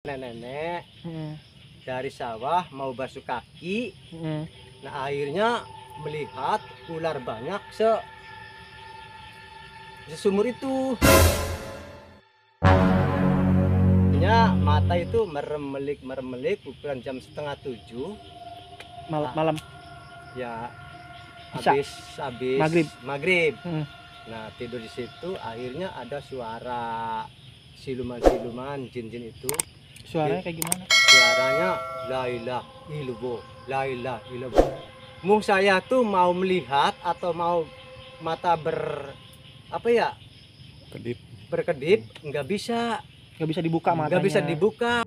Nenek dari sawah mau basuh kaki. Nah, akhirnya melihat ular banyak sesumur itu. Mata itu meremelik ukuran jam 6:30 malam. Ya, Isya. habis maghrib. Hmm. Nah, tidur di situ, akhirnya ada suara siluman jin-jin itu. Suaranya kayak gimana? Suaranya la ilaha illallah, la ilaha illallah. Mung saya tuh mau melihat atau mau mata berkedip, nggak bisa dibuka matanya. nggak bisa dibuka.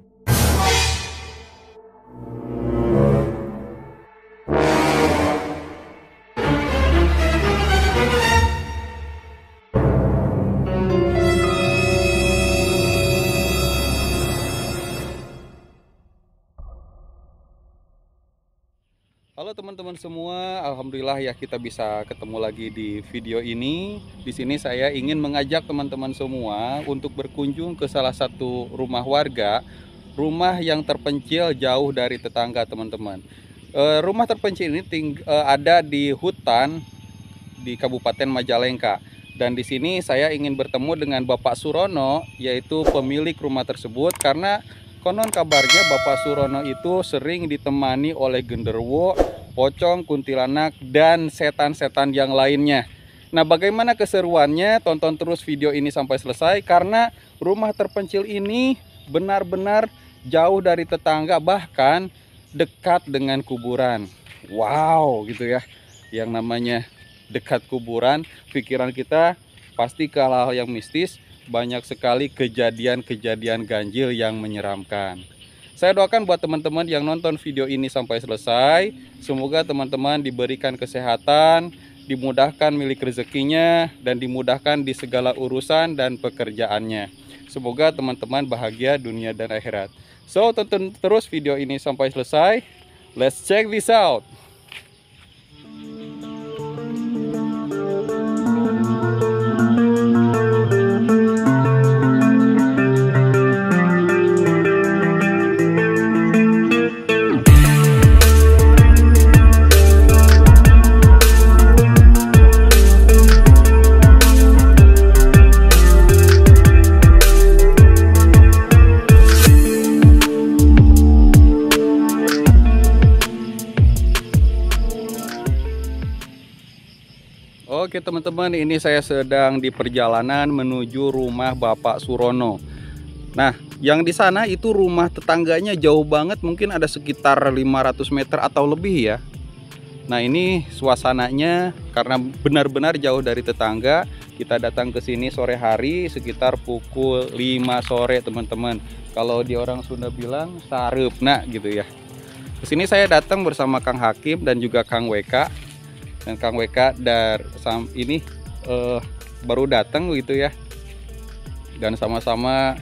Halo teman-teman semua, alhamdulillah ya kita bisa ketemu lagi di video ini. Di sini saya ingin mengajak teman-teman semua untuk berkunjung ke salah satu rumah warga, rumah yang terpencil jauh dari tetangga teman-teman. Rumah terpencil ini ada di hutan di Kabupaten Majalengka. Dan di sini saya ingin bertemu dengan Bapak Surono, yaitu pemilik rumah tersebut, karena konon kabarnya Bapak Surono itu sering ditemani oleh genderuwo, pocong, kuntilanak, dan setan-setan yang lainnya. Nah, bagaimana keseruannya? Tonton terus video ini sampai selesai, karena rumah terpencil ini benar-benar jauh dari tetangga, bahkan dekat dengan kuburan. Wow, gitu ya. Yang namanya dekat kuburan, pikiran kita pasti ke hal yang mistis. Banyak sekali kejadian-kejadian ganjil yang menyeramkan. Saya doakan buat teman-teman yang nonton video ini sampai selesai, semoga teman-teman diberikan kesehatan, dimudahkan milik rezekinya, dan dimudahkan di segala urusan dan pekerjaannya. Semoga teman-teman bahagia dunia dan akhirat. So, tonton terus video ini sampai selesai. Let's check this out. Oke teman-teman, ini saya sedang di perjalanan menuju rumah Bapak Surono. Nah, yang di sana itu rumah tetangganya jauh banget, mungkin ada sekitar 500 meter atau lebih ya. Nah, ini suasananya karena benar-benar jauh dari tetangga. Kita datang ke sini sore hari sekitar pukul 5 sore teman-teman. Kalau di orang Sunda bilang sareupna gitu ya. Kesini saya datang bersama Kang Hakim dan juga Kang WK. Dan Kang WK ini baru datang gitu ya, dan sama-sama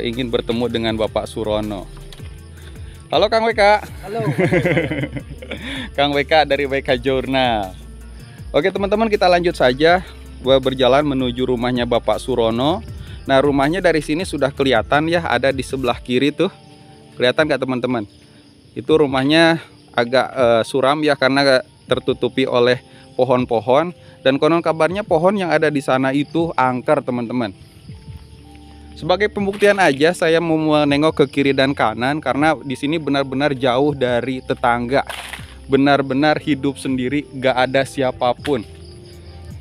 ingin bertemu dengan Bapak Surono. Halo Kang WK. Halo. Kang WK dari WK Journal. Oke teman-teman, kita lanjut saja berjalan menuju rumahnya Bapak Surono. Nah, rumahnya dari sini sudah kelihatan ya, ada di sebelah kiri tuh. Kelihatan nggak teman-teman? Itu rumahnya agak suram ya, karena tertutupi oleh pohon-pohon, dan konon kabarnya pohon yang ada di sana itu angker teman-teman. Sebagai pembuktian aja, saya mau menengok ke kiri dan kanan karena di sini benar-benar jauh dari tetangga, benar-benar hidup sendiri, gak ada siapapun.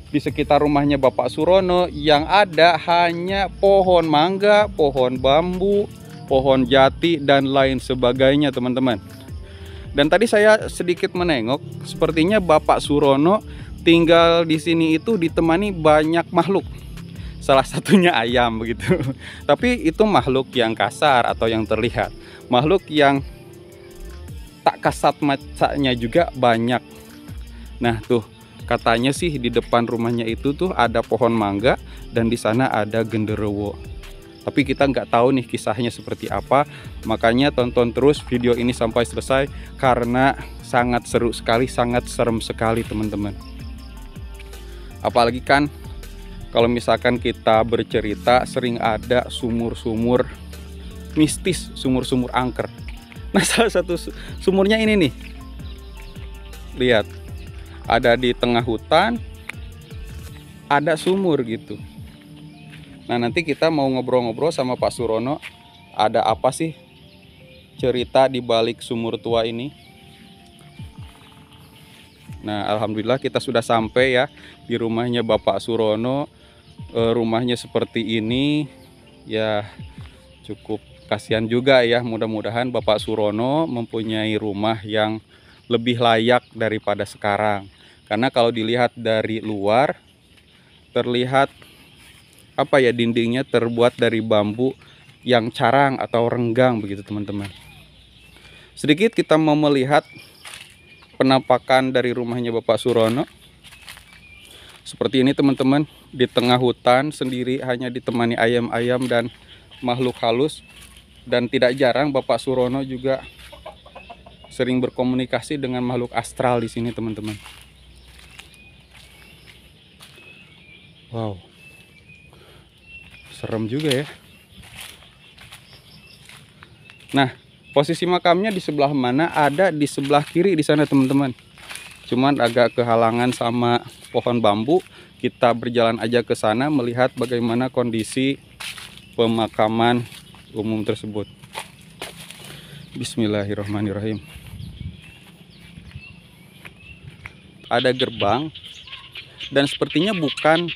Di sekitar rumahnya Bapak Surono yang ada hanya pohon mangga, pohon bambu, pohon jati, dan lain sebagainya teman-teman. Dan tadi saya sedikit menengok, sepertinya Bapak Surono tinggal di sini itu ditemani banyak makhluk. Salah satunya ayam begitu. Tapi itu makhluk yang kasar atau yang terlihat. Makhluk yang tak kasat matanya juga banyak. Nah, tuh katanya sih di depan rumahnya itu tuh ada pohon mangga dan di sana ada genderuwo. Tapi kita nggak tahu nih kisahnya seperti apa. Makanya tonton terus video ini sampai selesai, karena sangat seru sekali, sangat serem sekali teman-teman. Apalagi kan kalau misalkan kita bercerita, sering ada sumur-sumur mistis sumur-sumur angker. Nah, salah satu sumurnya ini nih. Lihat, ada di tengah hutan, ada sumur gitu. Nah, nanti kita mau ngobrol-ngobrol sama Pak Surono, ada apa sih cerita di balik sumur tua ini. Nah, alhamdulillah kita sudah sampai ya di rumahnya Bapak Surono. Rumahnya seperti ini ya, cukup kasihan juga ya. Mudah-mudahan Bapak Surono mempunyai rumah yang lebih layak daripada sekarang. Karena kalau dilihat dari luar terlihat apa ya, dindingnya terbuat dari bambu yang carang atau renggang begitu teman-teman. Sedikit kita mau melihat penampakan dari rumahnya Bapak Surono. Seperti ini teman-teman, di tengah hutan sendiri, hanya ditemani ayam-ayam dan makhluk halus. Dan tidak jarang Bapak Surono juga sering berkomunikasi dengan makhluk astral di sini teman-teman. Wow, serem juga ya. Nah, posisi makamnya di sebelah mana? Ada di sebelah kiri di sana teman-teman. Cuman agak kehalangan sama pohon bambu. Kita berjalan aja ke sana melihat bagaimana kondisi pemakaman umum tersebut. Bismillahirrahmanirrahim. Ada gerbang dan sepertinya bukan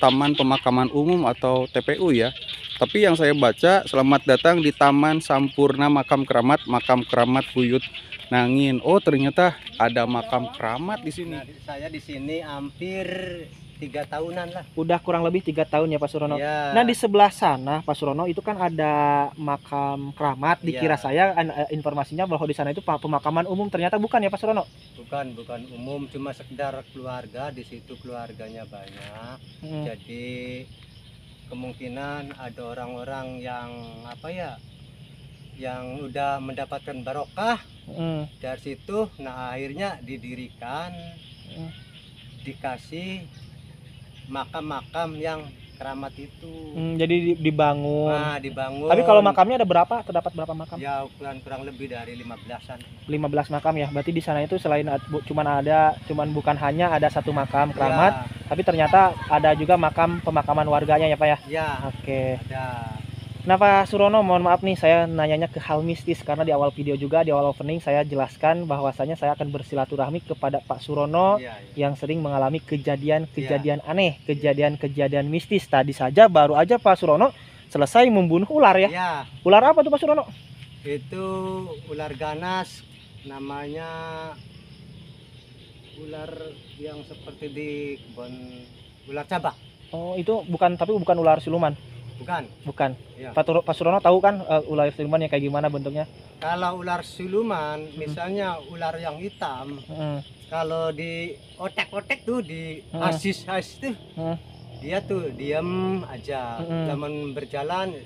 taman pemakaman umum atau TPU ya. Tapi yang saya baca, selamat datang di Taman Sampurna Makam Keramat Buyut Nangin. Oh, ternyata ada makam keramat di sini. Nah, saya di sini hampir 3 tahunan lah. Udah kurang lebih 3 tahun ya Pak Surono. Ya. Nah, di sebelah sana Pak Surono itu kan ada makam keramat. Dikira saya informasinya bahwa di sana itu pemakaman umum, ternyata bukan ya Pak Surono. Bukan umum, cuma sekedar keluarga. Di situ keluarganya banyak. Jadi kemungkinan ada orang-orang yang apa ya, yang udah mendapatkan barokah dari situ. Nah, akhirnya didirikan, dikasih makam-makam yang keramat itu. Jadi dibangun. Nah, dibangun. Tapi kalau makamnya ada berapa? Terdapat berapa makam? Ya, kurang lebih dari 15-an. 15 makam ya. Berarti di sana itu selain cuman bukan hanya ada satu makam keramat, tapi ternyata ada juga makam pemakaman warganya ya Pak ya. Ya. Oke. Ada. Nah Pak Surono, mohon maaf nih saya nanyanya ke hal mistis, karena di awal video juga, di awal opening saya jelaskan bahwasanya saya akan bersilaturahmi kepada Pak Surono yang sering mengalami kejadian-kejadian aneh, kejadian-kejadian mistis. Tadi saja baru aja Pak Surono selesai membunuh ular ya. Ular apa tuh Pak Surono? Itu ular ganas, namanya ular yang seperti di kebun, ular cabak. Oh, itu bukan ular siluman. Bukan. Ya. Pak Surono tahu kan ular siluman yang kayak gimana bentuknya? Kalau ular siluman, misalnya ular yang hitam, kalau di otek-otek tuh, di asis tuh, dia tuh diam aja, namun berjalan.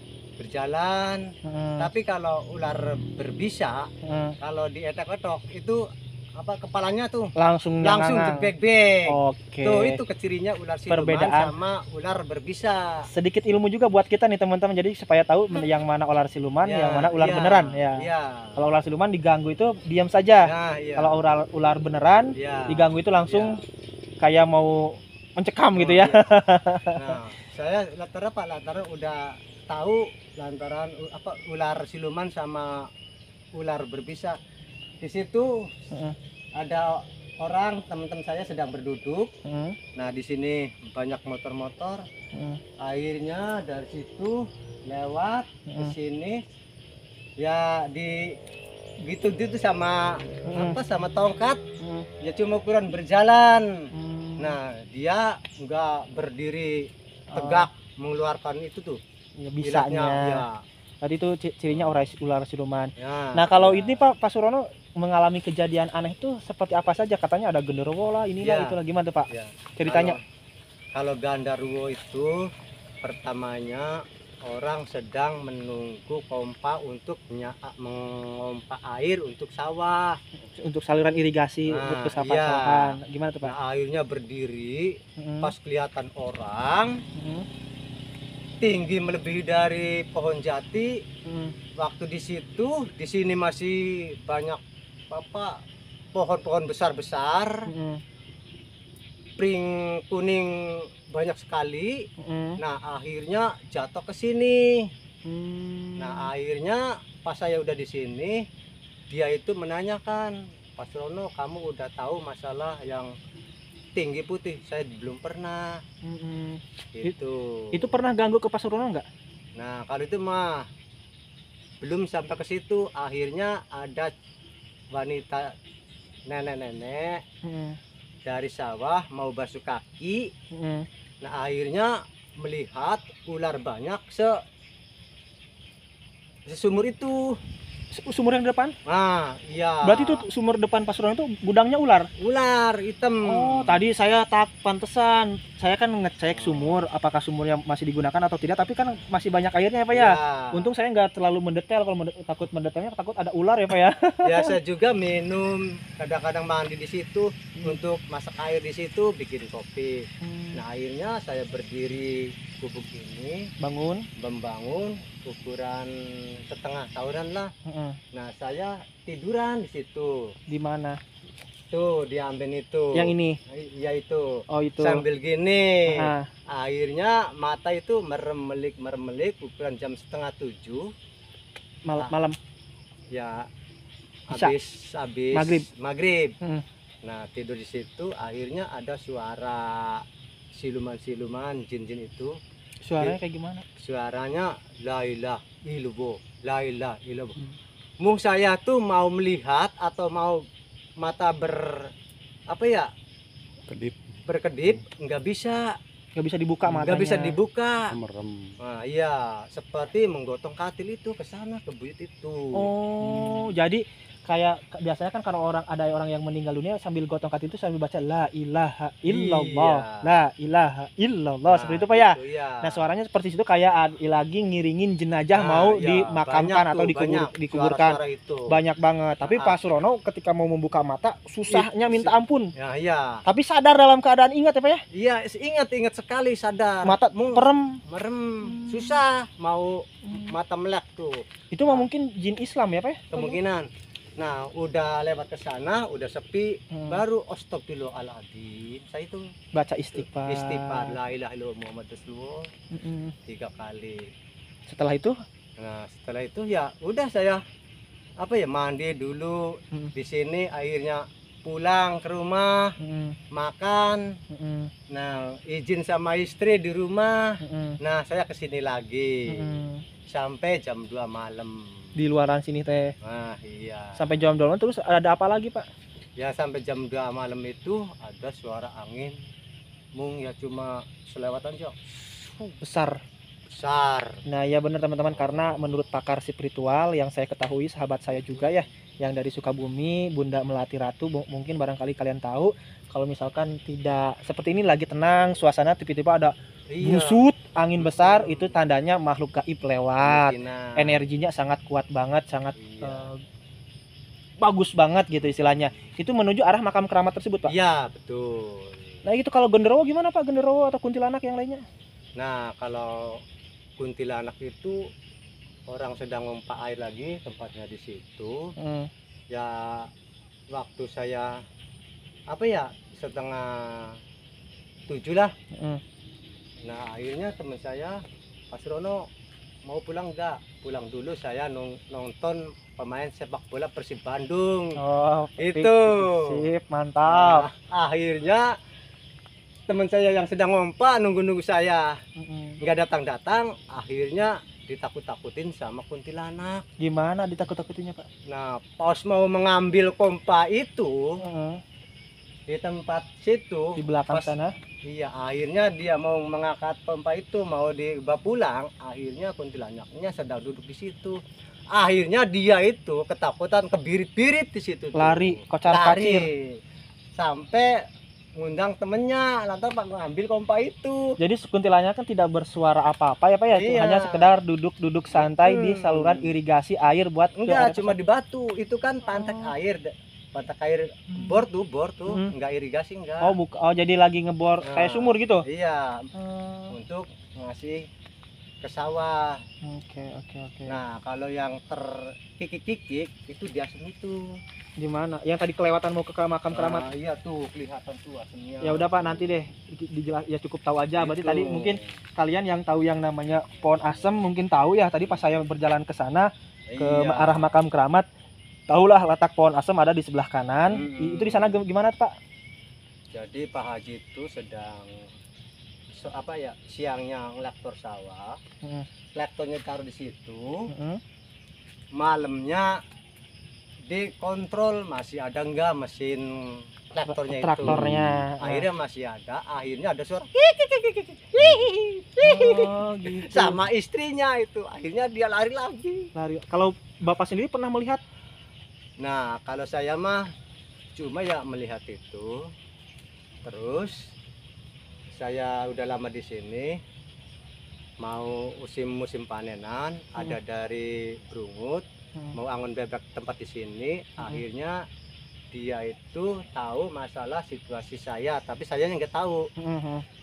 Tapi kalau ular berbisa, kalau di etek-etek itu apa, kepalanya tuh langsung jebek-bek. Oke. Tuh, itu kecirinya ular siluman perbedaan sama ular berbisa. Sedikit ilmu juga buat kita nih teman-teman, jadi supaya tahu yang mana ular siluman, yang mana ular beneran ya. Kalau ular siluman diganggu itu diam saja. Kalau ular beneran diganggu itu langsung kayak mau mencekam gitu ya. Nah, saya lantaran udah tahu lantaran apa, ular siluman sama ular berbisa. Di situ ada orang, teman-teman saya sedang berduduk. Nah, di sini banyak motor-motor. Akhirnya dari situ lewat ke sini ya, di gitu sama apa, sama tongkat. Ya cuma ukuran berjalan. Nah, dia enggak berdiri tegak mengeluarkan itu tuh. Ya, bisanya. Ya. Tadi itu cirinya ular siluman. Nah, kalau ini Pak Surono mengalami kejadian aneh itu seperti apa saja? Katanya ada genderuwo lah, inilah itulah, gimana tuh Pak? Ceritanya. Kalau genderuwo itu pertamanya orang sedang menunggu pompa untuk mengompa air untuk sawah, untuk saluran irigasi, untuk kesawahan. Gimana tuh Pak? Nah, akhirnya berdiri, pas kelihatan orang tinggi melebihi dari pohon jati. Mm. Waktu di sini masih banyak apa pohon-pohon besar-besar, Mm. pring kuning banyak sekali. Mm. Nah, akhirnya jatuh ke sini. Mm. Nah, akhirnya pas saya udah di sini, dia itu menanyakan, Pak Surono, kamu udah tahu masalah yang tinggi putih? Saya belum pernah. Mm. Gitu. Itu pernah ganggu ke Pak Surono nggak? Nah, kalau itu mah belum sampai ke situ. Akhirnya ada wanita nenek-nenek Mm. dari sawah mau basuh kaki. Mm. Nah, akhirnya melihat ular banyak sesumur itu. Sumur yang di depan? Nah, iya. Berarti itu sumur depan Pak Surono itu gudangnya ular. Ular hitam. Oh, tadi saya pantesan. Saya kan ngecek sumur, apakah sumurnya masih digunakan atau tidak, tapi kan masih banyak airnya ya Pak ya. Untung saya nggak terlalu mendetail, kalau takut mendetailnya takut ada ular ya Pak ya. Biasa juga minum, kadang-kadang mandi di situ, untuk masak air di situ, bikin kopi. Nah, akhirnya saya berdiri gubuk ini, membangun ukuran setengah tahunan lah. Nah, saya tiduran di situ. Di mana? Tuh, diambil itu. Yang ini. Iya itu. Oh, itu. Sambil gini. Aha. Akhirnya mata itu meremelik ukuran jam 6:30. Malam. Ya. Isya. Habis maghrib. Hmm. Nah, tidur di situ, akhirnya ada suara siluman-siluman, jin-jin itu. Suaranya kayak gimana? Suaranya la ilaha illallah, la ilaha illallah. Mung saya tuh mau melihat atau mau mata berkedip, nggak bisa dibuka matanya. nggak bisa dibuka. Merem. Nah, iya, seperti menggotong katil itu ke sana, ke buyut itu. Oh, jadi kayak biasanya kan kalau ada orang yang meninggal dunia sambil gotong katil itu sambil baca la ilaha illallah, Iya. la ilaha illallah, seperti itu Pak ya. Gitu, ya. Nah, suaranya seperti itu kayak lagi ngiringin jenazah Nah, mau iya, dimakamkan banyak atau tuh, dikuburkan. suara-suara itu. Banyak banget. Tapi Nah, Pak Surono ketika mau membuka mata susahnya minta ampun. Ya, iya. Tapi sadar dalam keadaan ingat ya Pak ya. Iya, ingat sekali, sadar. Mata merem, merem. susah mau mata melek tuh. Itu mah mungkin jin Islam ya Pak ya? Kemungkinan. Nah, udah lewat ke sana, udah sepi, baru astagfirullahaladzim. Saya itu baca istighfar. Istighfar, la ilaha illallah Muhammad Rasulullah. 3 kali. Setelah itu? Nah, setelah itu ya udah saya mandi dulu di sini, akhirnya pulang ke rumah, makan. Nah, izin sama istri di rumah. Nah, saya kesini lagi sampai jam 2 malam. Di luaran sini teh. Nah, iya. Sampai jam 2 malam terus ada apa lagi Pak? Ya, sampai jam 2 malam itu ada suara angin. Mung ya cuma selewatan aja. Besar. Nah, ya benar teman-teman, karena menurut pakar spiritual yang saya ketahui, sahabat saya juga ya, yang dari Sukabumi, Bunda Melati Ratu, mungkin barangkali kalian tahu, kalau misalkan tidak seperti ini lagi tenang suasana, tiba-tiba ada busut angin besar, itu tandanya makhluk gaib lewat. Energinya sangat kuat banget, sangat bagus banget gitu istilahnya. Itu menuju arah makam keramat tersebut Pak. Iya, betul. Nah, itu kalau genderuwo gimana Pak? Genderuwo atau kuntilanak yang lainnya? Nah, kalau kuntilanak itu orang sedang memompa air lagi, tempatnya di situ. Ya, waktu saya 6:30 lah. Nah, akhirnya teman saya, Pak Surono, mau pulang enggak? Pulang dulu, saya nonton pemain sepak bola Persib Bandung. Oh, itu. Sip, mantap. Nah, akhirnya teman saya yang sedang ngompa nunggu saya nggak datang, akhirnya ditakut-takutin sama kuntilanak. Gimana ditakut-takutinnya Pak? Nah, pas mau mengambil kompa itu di tempat situ di belakang sana, iya, akhirnya dia mau mengangkat kompa itu mau dibawa pulang, akhirnya kuntilanaknya sedang duduk di situ. Akhirnya dia itu ketakutan, kebirit-birit di situ, lari kocar-kacir sampai ngundang temennya, lantas Pak ngambil kompa itu. Jadi kuntilanaknya kan tidak bersuara apa-apa ya Pak ya, hanya sekedar duduk santai di saluran irigasi air buat enggak cuma di batu, itu kan pantek air bor tuh enggak irigasi, enggak. Oh jadi lagi ngebor kayak sumur gitu. Iya. Untuk ngasih ke sawah. Oke. Nah, kalau yang terkikik-kikik itu di asem itu. Di mana? Yang tadi kelewatan mau ke makam keramat. Iya tuh, kelihatan tuh asemnya. Ya udah Pak, nanti deh dijelas ya, cukup tahu aja. Berarti Gitu. tadi mungkin kalian yang tahu yang namanya pohon asem mungkin tahu ya. Tadi pas saya berjalan ke sana ke Iya. arah makam keramat, tahulah letak pohon asem ada di sebelah kanan. Itu di sana gimana Pak? Jadi Pak Haji itu sedang siangnya ngelektor sawah. Lektornya taruh di situ. Malamnya dikontrol masih ada enggak mesin traktornya itu. Traktornya. Akhirnya masih ada, akhirnya ada suara Oh, gitu. sama istrinya itu. Akhirnya dia lari lagi. Kalau Bapak sendiri pernah melihat? Nah, kalau saya mah cuma ya melihat itu. Terus saya udah lama di sini. Mau musim panenan, ada dari Brungut mau angon bebek tempat di sini. Akhirnya dia itu tahu masalah situasi saya, tapi saya nggak tahu.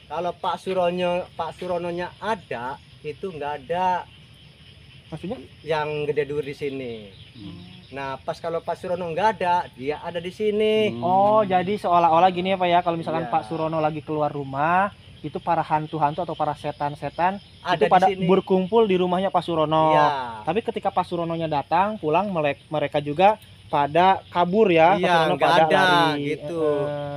Kalau Pak Surononya ada, itu nggak ada. Maksudnya? Yang gede dur di sini. Nah, pas kalau Pak Surono nggak ada, dia ada di sini. Oh, jadi seolah-olah gini ya Pak ya, kalau misalkan Iya. Pak Surono lagi keluar rumah, itu para hantu-hantu atau para setan-setan Ada itu pada di sini. berkumpul di rumahnya Pak Surono. Iya. Tapi ketika Pak Surononya datang pulang, mereka juga pada kabur ya. Pak Iya, Surono nggak pada ada lari. gitu.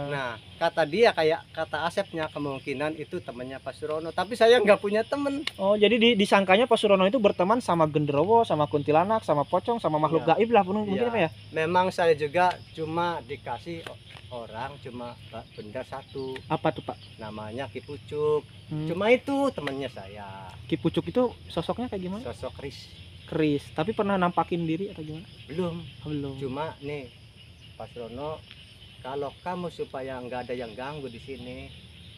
Nah, kata dia kayak kata Asepnya kemungkinan itu temannya Pak Surono. Tapi saya nggak punya temen. Oh, jadi disangkanya Pak Surono itu berteman sama genderuwo, sama kuntilanak, sama pocong, sama makhluk Iya. gaib lah mungkin Iya. apa ya? Memang saya juga cuma dikasih orang cuma benda satu, Apa tuh Pak? namanya Ki Pucuk. Hmm. Cuma itu temennya saya, Ki Pucuk itu sosoknya kayak gimana? sosok Keris. Tapi pernah nampakin diri atau gimana? belum. Belum. Cuma nih Pak Surono, kalau kamu supaya nggak ada yang ganggu di sini,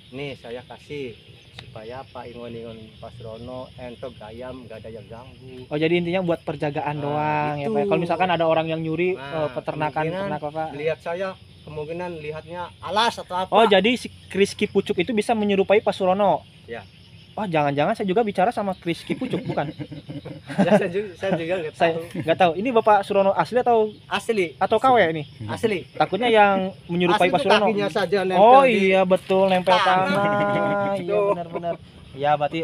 nih saya kasih supaya apa ingon-ingon Pak Surono ento gayam nggak ada yang ganggu. Oh, jadi intinya buat perjagaan Nah, doang ya gitu. Pak. Kalau misalkan ada orang yang nyuri Nah, peternakan kemungkinan apa? Lihat saya kemungkinan lihatnya alas atau apa. Oh, jadi si Kris Ki Pucuk itu bisa menyerupai Pak Surono. Ya. Wah, jangan-jangan saya juga bicara sama Kris Ki Pucuk bukan? Ya, saya juga nggak Saya tahu. nggak tahu. Ini Bapak Surono asli Asli. atau KW ini? Asli. Takutnya yang menyerupai Asli Pak tuh Surono. kakinya saja nempel Oh di iya betul, nempel tanah. tanah. Iya Tuh. benar-benar. Ya berarti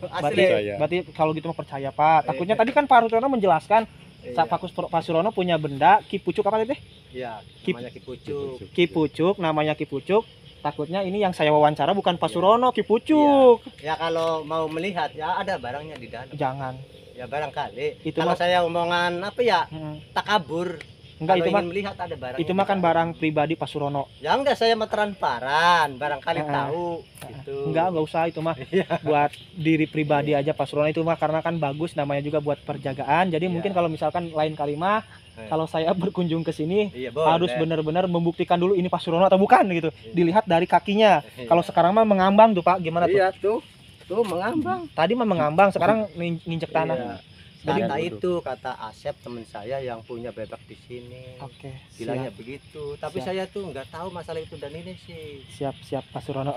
asli. berarti kalau gitu mah percaya Pak. Takutnya tadi kan Pak Surono menjelaskan Iya. Pak Surono punya benda Ki Pucuk apa tadi? Iya, Ki- namanya Ki Pucuk. Ki Pucuk, namanya Ki Pucuk. Takutnya ini yang saya wawancara bukan Pak Iya. Surono, Ki Pucuk. Ya kalau mau melihat ya ada barangnya di dalam. Jangan. Ya barangkali. Itu Kalau mah- saya omongan apa ya takabur. Enggak, Kalau itu mah ingin melihat ada barang. itu mah kan barang pribadi Pak Surono. Ya enggak, saya mah transparan, barangkali tahu gitu. Enggak usah, itu mah Iya. buat diri pribadi aja Pak Surono. Itu mah karena kan bagus, namanya juga buat perjagaan. Jadi mungkin Iya. kalau misalkan lain kali mah kalau saya berkunjung ke sini Iya, harus boleh. benar-benar membuktikan dulu ini Pak Surono atau bukan gitu. Iya. Dilihat dari kakinya. Iya. Kalau sekarang mah mengambang tuh Pak, gimana tuh? Iya tuh. Tuh mengambang. Tadi mah mengambang, sekarang nginjek tanah. Iya. Jadi Kata itu kata Asep teman saya yang punya bebek di sini. Oke, Bilangnya begitu. Tapi Siap. saya tuh nggak tahu masalah itu dan ini sih. siap Pak Surono.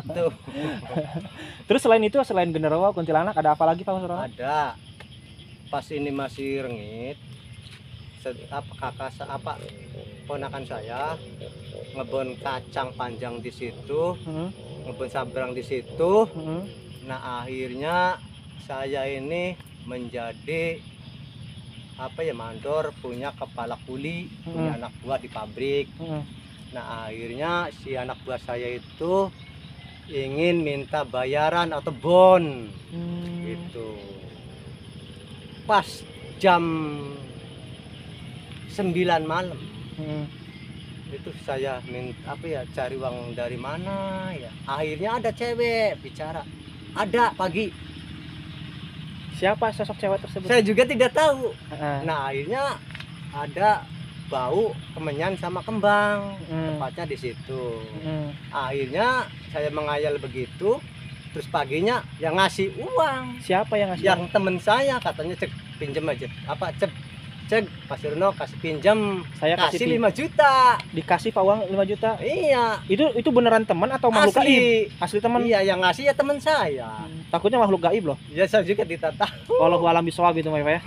Itu Terus selain genderuwo, kuntilanak, ada apa lagi Pak Surono? ada. Pas ini masih rengit. Ponakan saya ngebon kacang panjang di situ, Heeh, ngebon sabrang di situ. heeh. Nah, akhirnya saya ini menjadi mandor, punya kepala kuli, punya anak buah di pabrik. Heeh. Nah, akhirnya si anak buah saya itu ingin minta bayaran atau bon gitu. Pas jam 9 malam Heeh. itu saya minta cari uang dari mana ya. Akhirnya ada cewek bicara. Ada pagi. Siapa sosok cewek tersebut? Saya juga tidak tahu. Heeh. Nah, akhirnya ada bau kemenyan sama kembang, Heeh. tepatnya di situ. Heeh. Akhirnya saya mengayal begitu, terus paginya yang ngasih uang, Siapa yang ngasih? yang temen saya katanya cek pinjem aja, cek Pak Surono kasih pinjam, Saya kasih kasih 5 juta. dikasih Pak uang 5 juta. Iya, Itu beneran teman atau makhluk gaib? asli. Asli teman. Iya, yang ngasih ya teman saya. Takutnya makhluk gaib loh. Ya saya juga tidak tahu, Wallahu alam bisawab itu Pak ya.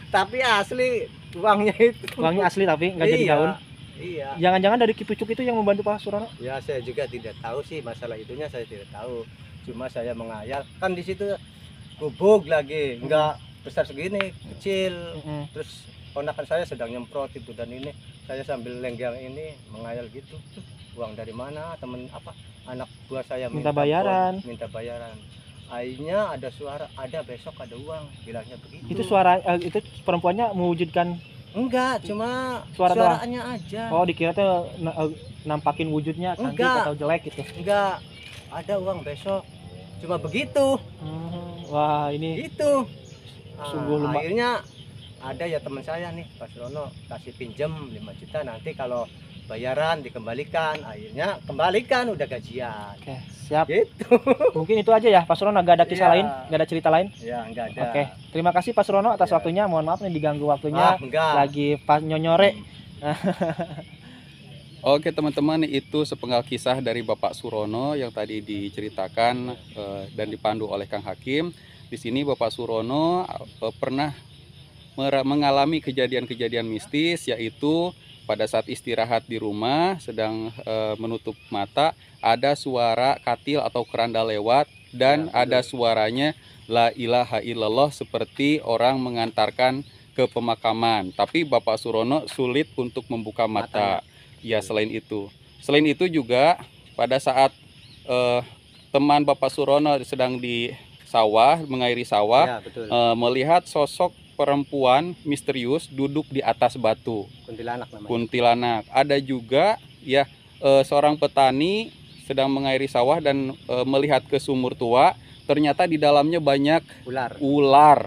tapi asli uangnya itu. Uangnya asli tapi nggak jadi Iya, daun. Iya. Jangan-jangan dari Kipucuk itu yang membantu Pak Surono? Ya saya juga tidak tahu sih masalah itunya, saya tidak tahu. Cuma saya menghayal, kan di situ gubuk lagi, enggak besar segini, kecil. Terus ponakan saya sedang nyemprot itu, dan ini saya sambil lenggang ini menghayal gitu. Tuh, uang dari mana? Temen apa? Anak buah saya Minta bayaran. minta bayaran. Akhirnya ada suara, ada besok ada uang, bilangnya begitu. Itu suara itu perempuannya mewujudkan. Enggak, cuma Suara doang? suaranya aja. Oh, dikira tuh nampakin wujudnya cantik Enggak. atau jelek gitu. Enggak, ada uang besok. Cuma begitu. Wah, ini Itu. Sungguh lemah. Akhirnya ada ya teman saya nih, Pak Surono kasih pinjam 5 juta, nanti kalau bayaran dikembalikan. Akhirnya kembalikan, udah gajian. oke, siap. Gitu. Mungkin itu aja ya Pak Surono, nggak ada kisah Iya. lain, nggak ada cerita lain. Ya enggak ada. Oke, terima kasih Pak Surono atas Ya. waktunya. Mohon maaf nih diganggu waktunya. Enggak. Lagi pas nyonyore. Oke teman-teman, itu sepenggal kisah dari Bapak Surono yang tadi diceritakan dan dipandu oleh Kang Hakim. Di sini Bapak Surono pernah mengalami kejadian-kejadian mistis, yaitu pada saat istirahat di rumah sedang menutup mata, ada suara katil atau keranda lewat, dan Ya, ada suaranya la ilaha illallah seperti orang mengantarkan ke pemakaman. Tapi Bapak Surono sulit untuk membuka mata. Ya, selain itu juga pada saat teman Bapak Surono sedang di sawah, mengairi sawah, Ya, betul. melihat sosok perempuan misterius duduk di atas batu. Kuntilanak namanya. Kuntilanak. Ada juga ya seorang petani sedang mengairi sawah dan melihat ke sumur tua, ternyata di dalamnya banyak Ular. ular.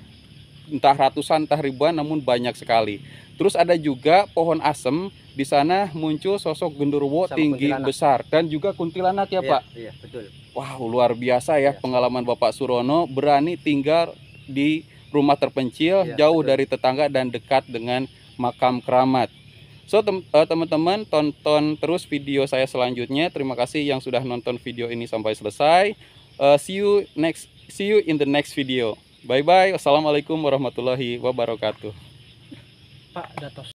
Entah ratusan, entah ribuan, namun banyak sekali. Terus ada juga pohon asem, di sana muncul sosok genderuwo Sama tinggi kuntilanak. besar dan juga kuntilanak ya, Pak. Iya, betul. Wow, luar biasa ya Iya. pengalaman Bapak Surono, berani tinggal di rumah terpencil, Iya, jauh betul. dari tetangga dan dekat dengan makam keramat. So teman-teman, tonton terus video saya selanjutnya. Terima kasih yang sudah nonton video ini sampai selesai. See you in the next video. Bye bye. Wassalamualaikum warahmatullahi wabarakatuh. Pak Datos.